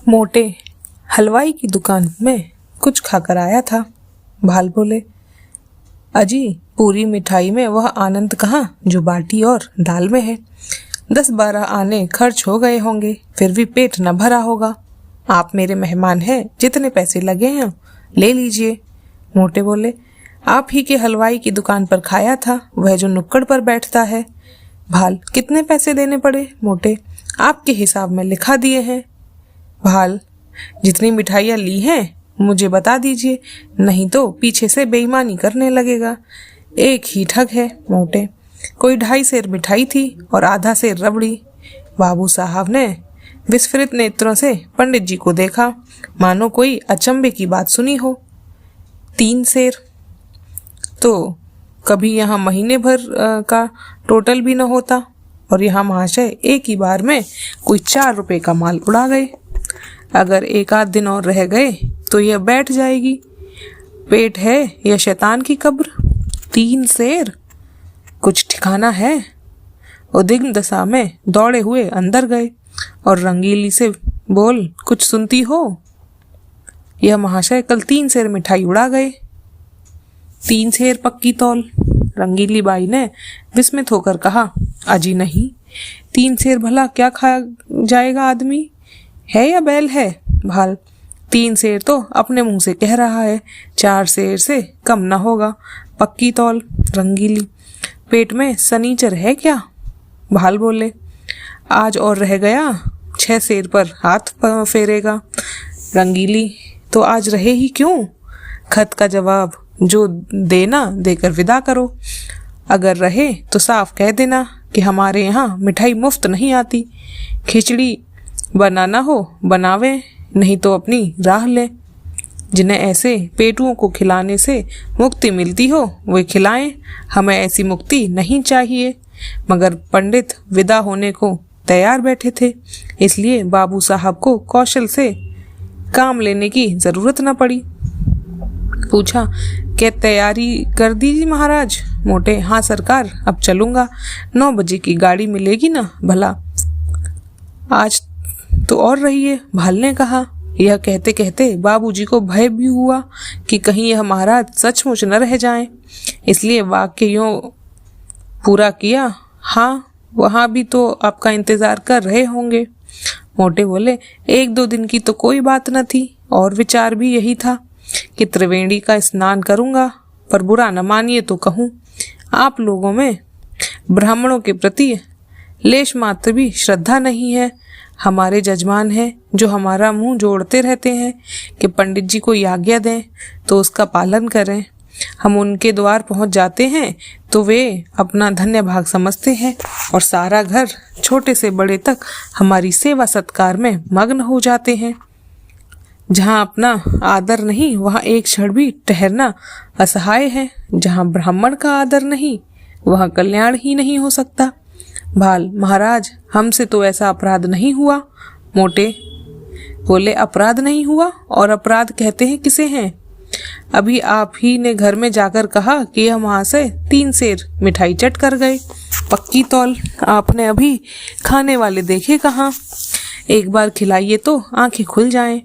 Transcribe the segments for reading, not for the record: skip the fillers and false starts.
मोटे हलवाई की दुकान में कुछ खाकर आया था। भाल बोले, अजी पूरी मिठाई में वह आनंद कहाँ जो बाटी और दाल में है। 10-12 आने खर्च हो गए होंगे, फिर भी पेट न भरा होगा। आप मेरे मेहमान हैं, जितने पैसे लगे हैं ले लीजिए। मोटे बोले, आप ही के हलवाई की दुकान पर खाया था, वह जो नुक्कड़ पर बैठता है। भाल, कितने पैसे देने पड़े? मोटे, आपके हिसाब में लिखा दिए हैं। भाल, जितनी मिठाइयाँ ली हैं मुझे बता दीजिए, नहीं तो पीछे से बेईमानी करने लगेगा। एक ही ठग है। मोटे, कोई 2.5 सेर मिठाई थी और आधा सेर रबड़ी। बाबू साहब ने विस्फारित नेत्रों से पंडित जी को देखा, मानो कोई अचंभे की बात सुनी हो। 3 सेर तो कभी यहाँ महीने भर का टोटल भी न होता, और यहाँ महाशय एक ही बार में कोई 4 रुपए का माल उड़ा गए। अगर 1 आध दिन और रह गए तो यह बैठ जाएगी। पेट है या शैतान की कब्र? 3 सेर कुछ ठिकाना है। उद्विग्न दशा में दौड़े हुए अंदर गए और रंगीली से बोल, कुछ सुनती हो? यह महाशय कल 3 सेर मिठाई उड़ा गए। 3 सेर पक्की तौल? रंगीली बाई ने विस्मित होकर कहा, अजी नहीं, 3 सेर भला क्या खा जाएगा आदमी, है या बैल है? भाल, 3 सेर तो अपने मुंह से कह रहा है, 4 सेर से कम न होगा, पक्की तौल। रंगीली, पेट में सनीचर है क्या? भाल बोले, आज और रह गया, 6 सेर पर हाथ फेरेगा। रंगीली, तो आज रहे ही क्यों? खत का जवाब जो देना देकर विदा करो। अगर रहे तो साफ कह देना कि हमारे यहाँ मिठाई मुफ्त नहीं आती। खिचड़ी बनाना हो बनावे, नहीं तो अपनी राह ले। जिन्हें ऐसे पेटुओं को खिलाने से मुक्ति मिलती हो वे खिलाएं, हमें ऐसी मुक्ति नहीं चाहिए। मगर पंडित विदा होने को तैयार बैठे थे, इसलिए बाबू साहब को कौशल से काम लेने की जरूरत न पड़ी। पूछा, क्या तैयारी कर दी महाराज? मोटे, हाँ सरकार, अब चलूंगा। 9 बजे की गाड़ी मिलेगी ना भला? आज तो और रहिए, भाल ने कहा। यह कहते कहते बाबूजी को भय भी हुआ कि कहीं यह महाराज सचमुच न रह जाएं, इसलिए वाक्य यूं पूरा किया, हाँ वहाँ भी तो आपका इंतजार कर रहे होंगे। मोटे बोले, 1-2 दिन की तो कोई बात न थी, और विचार भी यही था कि त्रिवेणी का स्नान करूंगा, पर बुरा न मानिए तो कहूँ, आप लोगों में ब्राह्मणों के प्रति लेश मात्र भी श्रद्धा नहीं है। हमारे जजमान हैं जो हमारा मुंह जोड़ते रहते हैं कि पंडित जी को आज्ञा दें तो उसका पालन करें। हम उनके द्वार पहुंच जाते हैं तो वे अपना धन्य भाग समझते हैं और सारा घर छोटे से बड़े तक हमारी सेवा सत्कार में मग्न हो जाते हैं। जहाँ अपना आदर नहीं वहाँ एक क्षण भी ठहरना असहाय है। जहाँ ब्राह्मण का आदर नहीं वहाँ कल्याण ही नहीं हो सकता। भाल, महाराज हमसे तो ऐसा अपराध नहीं हुआ। मोटे बोले, अपराध नहीं हुआ? और अपराध कहते हैं किसे हैं? अभी आप ही ने घर में जाकर कहा कि यह महाशय 3 सेर मिठाई चट कर गए, पक्की तौल। आपने अभी खाने वाले देखे कहाँ? एक बार खिलाइए तो आंखें खुल जाएं।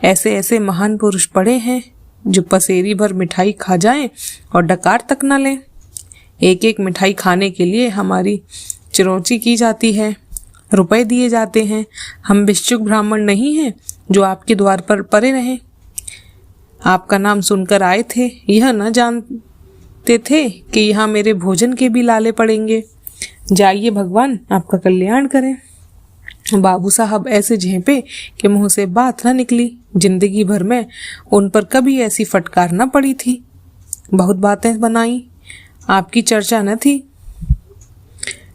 ऐसे ऐसे महान पुरुष पड़े हैं जो पसेरी भर मिठाई खा जाएं और डकार तक न लें। एक एक मिठाई खाने के लिए हमारी चिरौंची की जाती है, रुपए दिए जाते हैं। हम भिक्षुक ब्राह्मण नहीं हैं जो आपके द्वार पर पड़े रहें। आपका नाम सुनकर आए थे, यह न जानते थे कि यहाँ मेरे भोजन के भी लाले पड़ेंगे। जाइए, भगवान आपका कल्याण करें। बाबू साहब ऐसे झेंपे कि मुंह से बात न निकली। जिंदगी भर में उन पर कभी ऐसी फटकार न पड़ी थी। बहुत बातें बनाई, आपकी चर्चा न थी,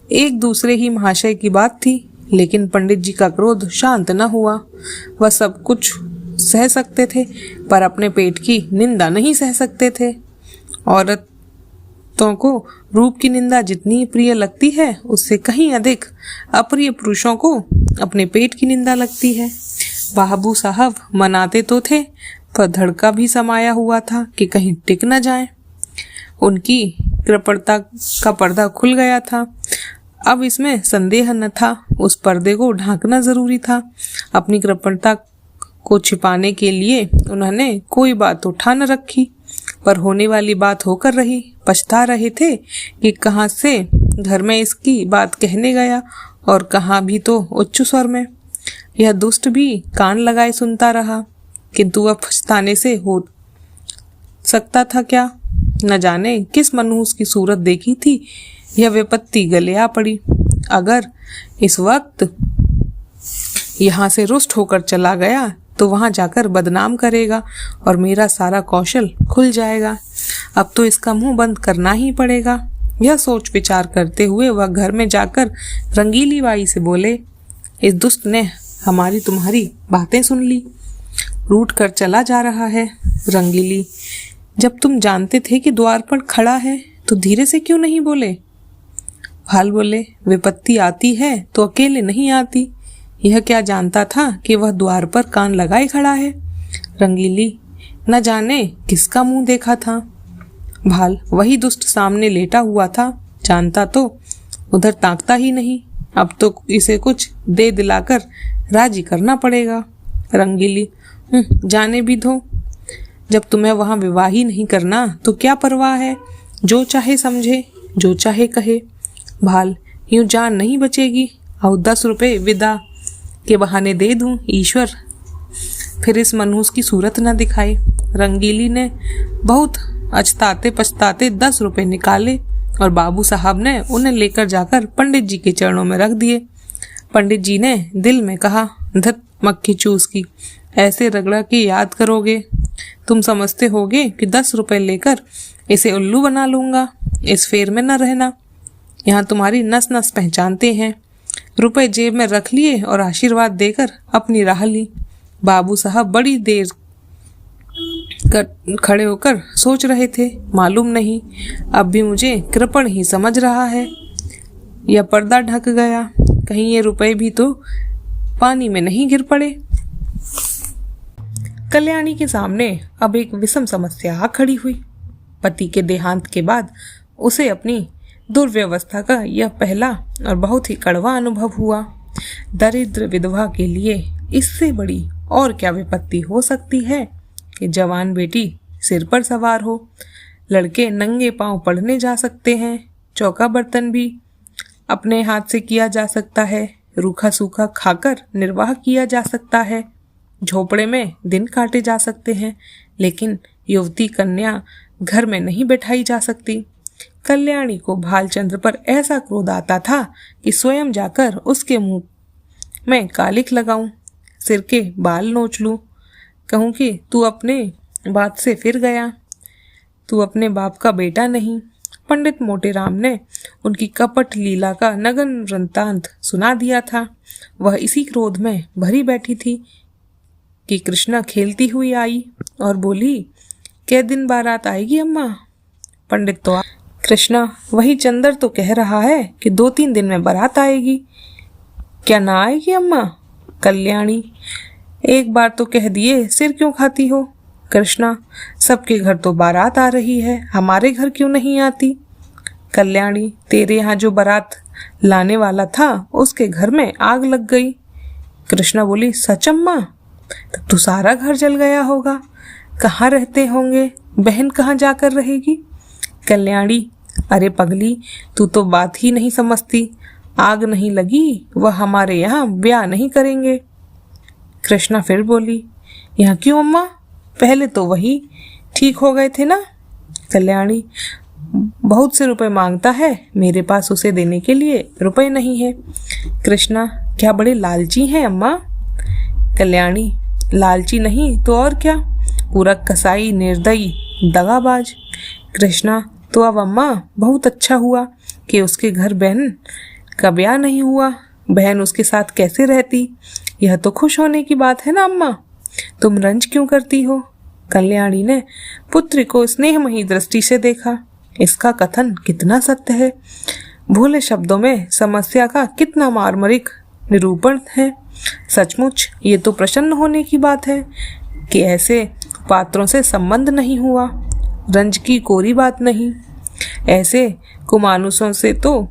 एक दूसरे ही महाशय की बात थी, लेकिन पंडित जी का क्रोध शांत न हुआ। वह सब कुछ सह सकते थे पर अपने पेट की निंदा नहीं सह सकते थे। औरतों को रूप की निंदा जितनी प्रिय लगती है उससे कहीं अधिक अप्रिय पुरुषों को अपने पेट की निंदा लगती है। बाबू साहब मनाते तो थे पर धड़का भी समाया हुआ था कि कहीं टिक न जाए। उनकी कृपणता का पर्दा खुल गया था। अब इसमें संदेह न था, उस पर्दे को ढांकना जरूरी था। अपनी कृपणता को छिपाने के लिए उन्होंने कोई बात उठा न रखी, पर होने वाली बात होकर रही। पछता रहे थे कि कहाँ से घर में इसकी बात कहने गया और कहाँ भी तो उच्च स्वर में। यह दुष्ट भी कान लगाए सुनता रहा, किंतु वह पछताने से हो सकता था क्या। न जाने किस मनहूस की सूरत देखी थी, यह विपत्ति गले आ पड़ी। अगर इस वक्त यहाँ से रुष्ट होकर चला गया तो वहां जाकर बदनाम करेगा और मेरा सारा कौशल खुल जाएगा। अब तो इसका मुंह बंद करना ही पड़ेगा। यह सोच विचार करते हुए वह घर में जाकर रंगीली बाई से बोले, इस दुष्ट ने हमारी तुम्हारी बातें सुन ली, रूठ कर चला जा रहा है। रंगीली, जब तुम जानते थे कि द्वार पर खड़ा है तो धीरे से क्यों नहीं बोले? भाल बोले, विपत्ति आती है तो अकेले नहीं आती। यह क्या जानता था कि वह द्वार पर कान लगाए खड़ा है? रंगीली, न जाने किसका मुंह देखा था। भाल, वही दुष्ट सामने लेटा हुआ था, जानता तो उधर ताकता ही नहीं। अब तो इसे कुछ दे दिलाकर राजी करना पड़ेगा। रंगीली, जाने भी दो, जब तुम्हें वहां विवाह ही नहीं करना तो क्या परवाह है, जो चाहे समझे, जो चाहे कहे। भाल, यूं जान नहीं बचेगी। और 10 रुपए विदा के बहाने दे दूं, ईश्वर फिर इस मनहूस की सूरत न दिखाए। रंगीली ने बहुत अचताते पछताते 10 रुपए निकाले और बाबू साहब ने उन्हें लेकर जाकर पंडित जी के चरणों में रख दिए। पंडित जी ने दिल में कहा, धत मक्खी चूस की, ऐसे रगड़ा के याद करोगे? तुम समझते होगे कि 10 रुपए लेकर इसे उल्लू बना लूंगा। इस फेर में न रहना, यहाँ तुम्हारी नस नस पहचानते हैं। रुपए जेब में रख लिए और आशीर्वाद देकर अपनी राह ली। बाबू साहब बड़ी देर खड़े होकर सोच रहे थे। मालूम नहीं, अब भी मुझे कृपण ही समझ रहा है। यह पर्दा ढक गया, कहीं ये रुपए भी तो पानी में नहीं गिर पड़े। कल्याणी के सामने अब एक विषम समस्या आ खड़ी हुई। पति के देहांत के बाद उसे अपनी दुर्व्यवस्था का यह पहला और बहुत ही कड़वा अनुभव हुआ। दरिद्र विधवा के लिए इससे बड़ी और क्या विपत्ति हो सकती है कि जवान बेटी सिर पर सवार हो। लड़के नंगे पांव पढ़ने जा सकते हैं, चौका बर्तन भी अपने हाथ से किया जा सकता है, रूखा सूखा खाकर निर्वाह किया जा सकता है, झोपड़े में दिन काटे जा सकते हैं, लेकिन युवती कन्या घर में नहीं बैठाई जा सकती। कल्याणी को भालचंद्र पर ऐसा क्रोध आता था कि स्वयं जाकर उसके मुंह में कालिख लगाऊं, सिर के बाल नोच लूं, कहूं कि तू अपने बात से फिर गया, तू अपने बाप का बेटा नहीं। पंडित मोटेराम ने उनकी कपट लीला का नगन वृत्तांत सुना दिया था। वह इसी क्रोध में भरी बैठी थी कि कृष्णा खेलती हुई आई और बोली, कै दिन बारात आएगी अम्मा? पंडित तो कृष्णा, वही चंदर तो कह रहा है कि 2-3 दिन में बारात आएगी। क्या ना आएगी अम्मा? कल्याणी, एक बार तो कह दिए सिर क्यों खाती हो? कृष्णा, सबके घर तो बारात आ रही है, हमारे घर क्यों नहीं आती? कल्याणी, तेरे यहाँ जो बारात लाने वाला था उसके घर में आग लग गई। कृष्णा बोली, सच अम्मा? तब तो सारा घर जल गया होगा। कहाँ रहते होंगे? बहन कहाँ जाकर रहेगी? कल्याणी, अरे पगली, तू तो बात ही नहीं समझती। आग नहीं लगी, वह हमारे यहाँ ब्याह नहीं करेंगे। कृष्णा फिर बोली, यहाँ क्यों अम्मा? पहले तो वही ठीक हो गए थे ना। कल्याणी, बहुत से रुपए मांगता है, मेरे पास उसे देने के लिए रुपए नहीं है। कृष्णा, क्या बड़े लालची हैं अम्मा? कल्याणी, लालची नहीं तो और क्या, पूरा कसाई, निर्दयी, दगाबाज। कृष्णा, तो अब अम्मा बहुत अच्छा हुआ कि उसके घर बहन का ब्याह नहीं हुआ। बहन उसके साथ कैसे रहती? यह तो खुश होने की बात है ना अम्मा, तुम रंज क्यों करती हो? कल्याणी ने पुत्र को स्नेहमयी दृष्टि से देखा। इसका कथन कितना सत्य है। भोले शब्दों में समस्या का कितना मार्मिक निरूपण है। सचमुच ये तो प्रसन्न होने की बात है कि ऐसे पात्रों से संबंध नहीं हुआ। रंज की कोरी बात नहीं। ऐसे कुमानुसों से तो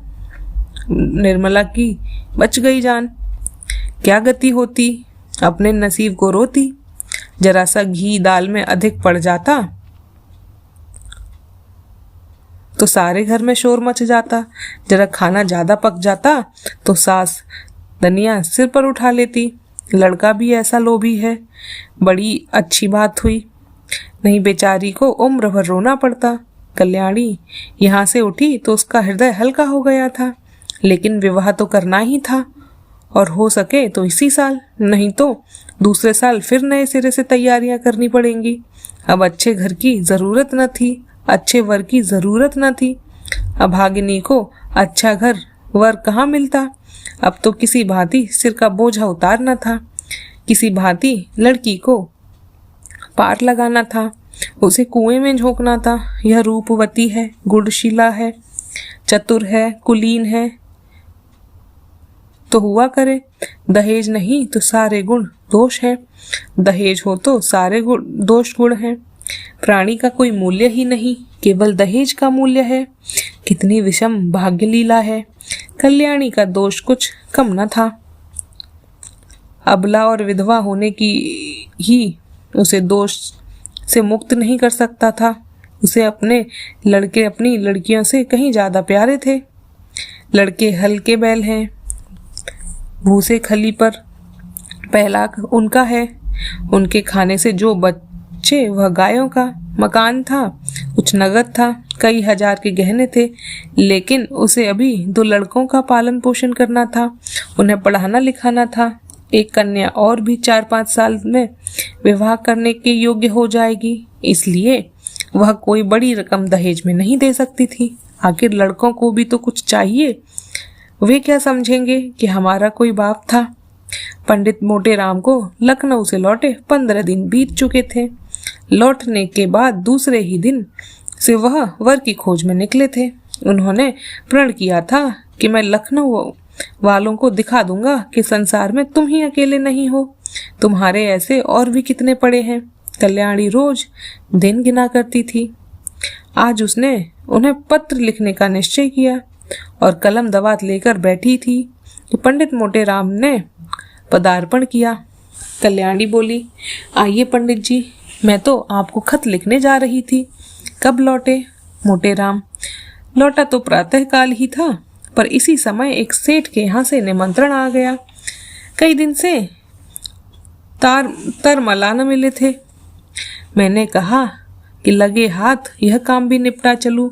निर्मला की बच गई जान। क्या गति होती, अपने नसीब को रोती। जरा सा घी दाल में अधिक पड़ जाता तो सारे घर में शोर मच जाता, जरा खाना ज्यादा पक जाता तो सास धनिया सिर पर उठा लेती। लड़का भी ऐसा लोभी है, बड़ी अच्छी बात हुई, नहीं बेचारी को उम्र भर रोना पड़ता। कल्याणी यहाँ से उठी तो उसका हृदय हल्का हो गया था, लेकिन विवाह तो करना ही था, और हो सके तो इसी साल, नहीं तो दूसरे साल फिर नए सिरे से तैयारियां करनी पड़ेंगी। अब अच्छे घर की जरूरत न थी, अच्छे वर की जरूरत न थी। अभागिनी को अच्छा घर वर कहाँ मिलता। अब तो किसी भांति सिर का बोझा उतारना था, किसी भांति लड़की को पार लगाना था, उसे कुएं में झोंकना था। यह रूपवती है, गुणशीला है, चतुर है, कुलीन है तो हुआ करे। दहेज नहीं तो सारे गुण दोष है, दहेज हो तो सारे गुण दोष गुण है। प्राणी का कोई मूल्य ही नहीं, केवल दहेज का मूल्य है। कितनी विषम भाग्य लीला है। कल्याणी का दोष कुछ कम न था। अबला और विधवा होने की ही उसे दोष से मुक्त नहीं कर सकता था। उसे अपने लड़के अपनी लड़कियों से कहीं ज्यादा प्यारे थे। लड़के हल्के बैल हैं, भूसे खली पर पहला उनका है, उनके खाने से जो बच्चे वह गायों का। मकान था, कुछ नगद था, कई हजार के गहने थे, लेकिन उसे अभी 2 लड़कों का पालन पोषण करना था, उन्हें पढ़ाना लिखाना था। एक कन्या और भी 4-5 साल में विवाह करने के योग्य हो जाएगी, इसलिए वह कोई बड़ी रकम दहेज में नहीं दे सकती थी। आखिर लड़कों को भी तो कुछ चाहिए, वे क्या समझेंगे कि हमारा कोई बाप था। पंडित मोटे राम को लखनऊ से लौटे 15 दिन बीत चुके थे। लौटने के बाद दूसरे ही दिन से वह वर की खोज में निकले थे। उन्होंने प्रण किया था कि मैं लखनऊ वालों को दिखा दूंगा कि संसार में तुम ही अकेले नहीं हो, तुम्हारे ऐसे और भी कितने पड़े हैं। कल्याणी रोज दिन गिना करती थी। आज उसने उन्हें पत्र लिखने का निश्चय किया और कलम दवात लेकर बैठी थी कि पंडित मोटे राम ने पदार्पण किया। कल्याणी बोली, आइए पंडित जी, मैं तो आपको खत लिखने जा रही थी। कब लौटे? मोटे राम लौटा तो प्रातः काल ही था, पर इसी समय एक सेठ के यहाँ से निमंत्रण आ गया। कई दिन से तरमला न मिले थे। मैंने कहा कि लगे हाथ यह काम भी निपटा चलूं,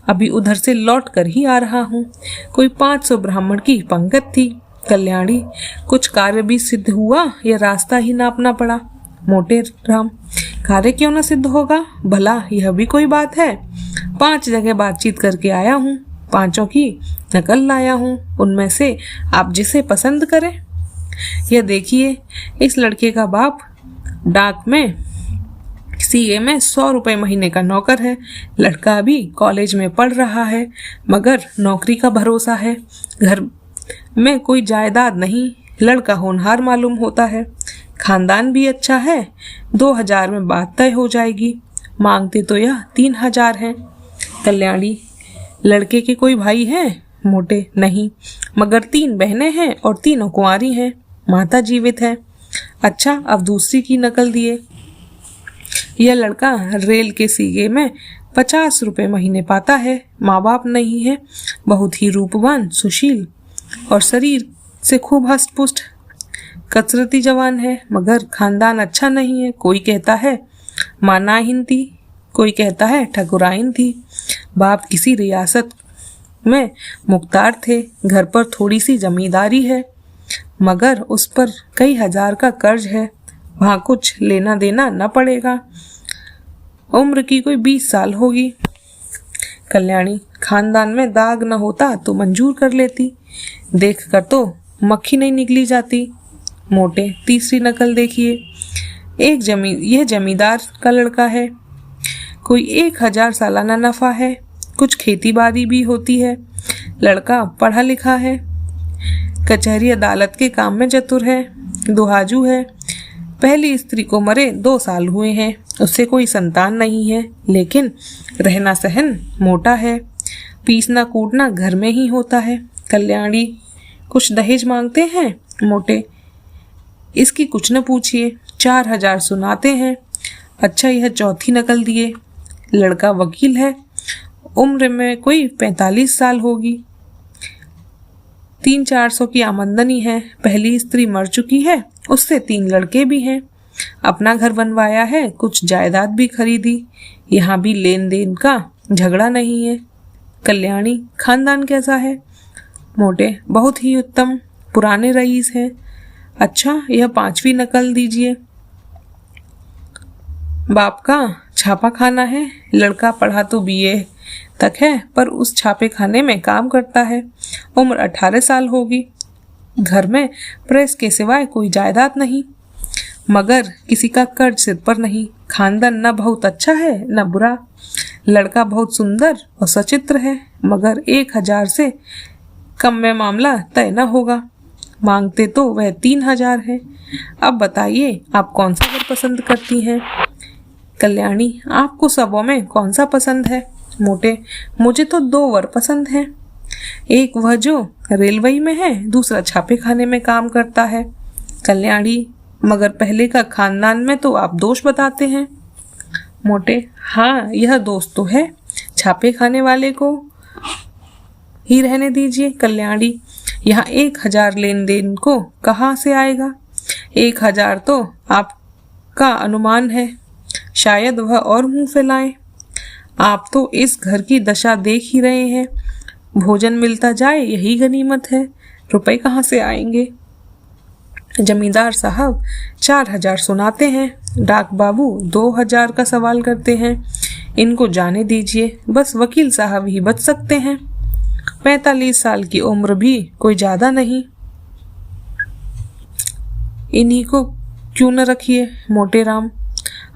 अभी उधर से लौट कर ही आ रहा हूँ। कोई 500 ब्राह्मण की पंगत थी। कल्याणी, कुछ कार्य भी सिद्ध हुआ या रास्ता ही नापना पड़ा? मोटे राम, कार्य क्यों न सिद्ध होगा, भला यह भी कोई बात है। 5 जगह बातचीत करके आया हूँ, 5 की नकल लाया हूँ, उनमें से आप जिसे पसंद करें। यह देखिए, इस लड़के का बाप डाक में सीए में 100 रुपए महीने का नौकर है। लड़का अभी कॉलेज में पढ़ रहा है, मगर नौकरी का भरोसा है। घर में कोई जायदाद नहीं, लड़का होनहार मालूम होता है, खानदान भी अच्छा है। 2000 में बात तय हो जाएगी। मांगते तो यह 3000 हैं। कल्याणी, लड़के के कोई भाई हैं? मोटे, नहीं, मगर 3 बहनें हैं और तीनों कुंवारी हैं, माता जीवित है। अच्छा, अब दूसरी की नकल दिए। यह लड़का रेल के सीगे में 50 रुपए महीने पाता है, माँ बाप नहीं है, बहुत ही रूपवान, सुशील और शरीर से खूब हष्ट-पुष्ट, कसरती जवान है, मगर खानदान अच्छा नहीं है। कोई कहता है मानाहीन थी, कोई कहता है ठकुराइन थी। बाप किसी रियासत में मुख्तार थे, घर पर थोड़ी सी जमींदारी है, मगर उस पर कई हजार का कर्ज है, वहाँ कुछ लेना देना न पड़ेगा। उम्र की कोई 20 साल होगी। कल्याणी, खानदान में दाग न होता तो मंजूर कर लेती, देख कर तो मक्खी नहीं निकली जाती। मोटे, तीसरी नकल देखिए। यह जमींदार का लड़का है, कोई 1000 सालाना नफा है, कुछ खेती बाड़ी भी होती है। लड़का पढ़ा लिखा है, कचहरी अदालत के काम में चतुर है, दुहाजू है। पहली स्त्री को मरे 2 साल हुए हैं, उससे कोई संतान नहीं है, लेकिन रहना सहन मोटा है, पीसना कूटना घर में ही होता है। कल्याणी, कुछ दहेज मांगते हैं? मोटे, इसकी कुछ न पूछिए, 4,000 सुनाते हैं। अच्छा, यह चौथी नकल दिए। लड़का वकील है, उम्र में कोई 45 साल होगी। 300-400 की आमदनी है। पहली स्त्री मर चुकी है, उससे 3 लड़के भी हैं। अपना घर बनवाया है, कुछ जायदाद भी खरीदी। यहाँ भी लेन देन का झगड़ा नहीं है। कल्याणी, खानदान कैसा है? मोटे, बहुत ही उत्तम, पुराने रईस हैं। अच्छा, यह 5वीं नकल दीजिए। बाप का छापा खाना है। लड़का पढ़ा तो BA तक है, पर उस छापे खाने में काम करता है। उम्र 18 साल होगी। घर में प्रेस के सिवाय कोई जायदाद नहीं, मगर किसी का कर्ज सिर पर नहीं। खानदान न बहुत अच्छा है न बुरा। लड़का बहुत सुंदर और सचित्र है, मगर 1,000 से कम में मामला तय न होगा। मांगते तो वह 3,000 है। अब बताइए, आप कौन सा घर पसंद करती हैं? कल्याणी, आपको सबों में कौन सा पसंद है? मोटे, मुझे तो 2 वर पसंद हैं। एक वह जो रेलवे में है, दूसरा छापे खाने में काम करता है। कल्याणी, मगर पहले का खानदान में तो आप दोष बताते हैं। मोटे, हाँ, यह दोस्त तो है। छापे खाने वाले को ही रहने दीजिए। कल्याणी, यहाँ 1,000 लेन देन को कहाँ से आएगा? 1,000 तो आपका अनुमान है, शायद वह और मुंह फैलाए। आप तो इस घर की दशा देख ही रहे हैं। भोजन मिलता जाए यही गनीमत है, रुपए कहाँ से आएंगे? जमींदार साहब 4,000 सुनाते हैं। डाक बाबू 2,000 का सवाल करते हैं। इनको जाने दीजिए, बस वकील साहब ही बच सकते हैं। 45 साल की उम्र भी कोई ज्यादा नहीं। इन्हीं को क्यों न रखिए। मोटे राम,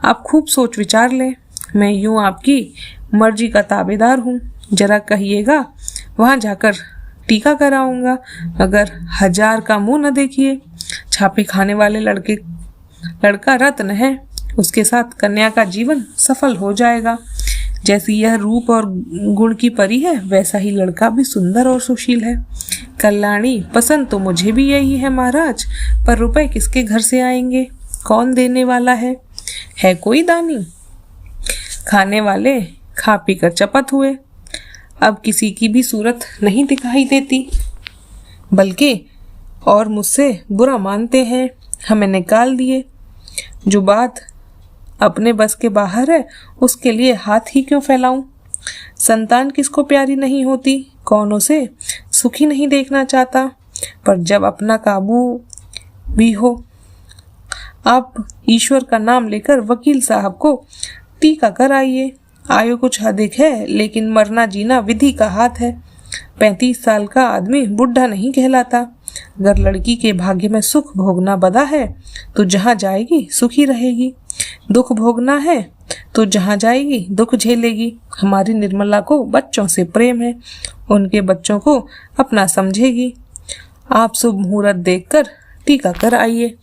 आप खूब सोच विचार लें। मैं यूं आपकी मर्जी का ताबेदार हूँ। जरा कहिएगा, वहां जाकर टीका कराऊंगा, मगर 1,000 का मुंह न देखिए। छापे खाने वाले लड़का रत्न है, उसके साथ कन्या का जीवन सफल हो जाएगा। जैसी यह रूप और गुण की परी है, वैसा ही लड़का भी सुंदर और सुशील है। कल्याणी, पसंद तो मुझे भी यही है महाराज, पर रुपए किसके घर से आएंगे? कौन देने वाला है? है कोई दानी? खाने वाले खा पी कर चपत हुए। अब किसी की भी सूरत नहीं दिखाई देती, बल्कि और मुझसे बुरा मानते हैं, हमें निकाल दिए। जो बात अपने बस के बाहर है, उसके लिए हाथ ही क्यों फैलाऊं? संतान किसको प्यारी नहीं होती, कौन उसे सुखी नहीं देखना चाहता, पर जब अपना काबू भी हो। आप ईश्वर का नाम लेकर वकील साहब को टीका कराइए। आयु कुछ अधिक है, लेकिन मरना जीना विधि का हाथ है। 35 साल का आदमी बुढ़ा नहीं कहलाता। अगर लड़की के भाग्य में सुख भोगना बदा है, तो जहाँ जाएगी सुखी रहेगी। दुख भोगना है तो जहाँ जाएगी दुख झेलेगी। हमारी निर्मला को बच्चों से प्रेम है, उनके बच्चों को अपना समझेगी। आप शुभ मुहूर्त देखकर टीका कराइए।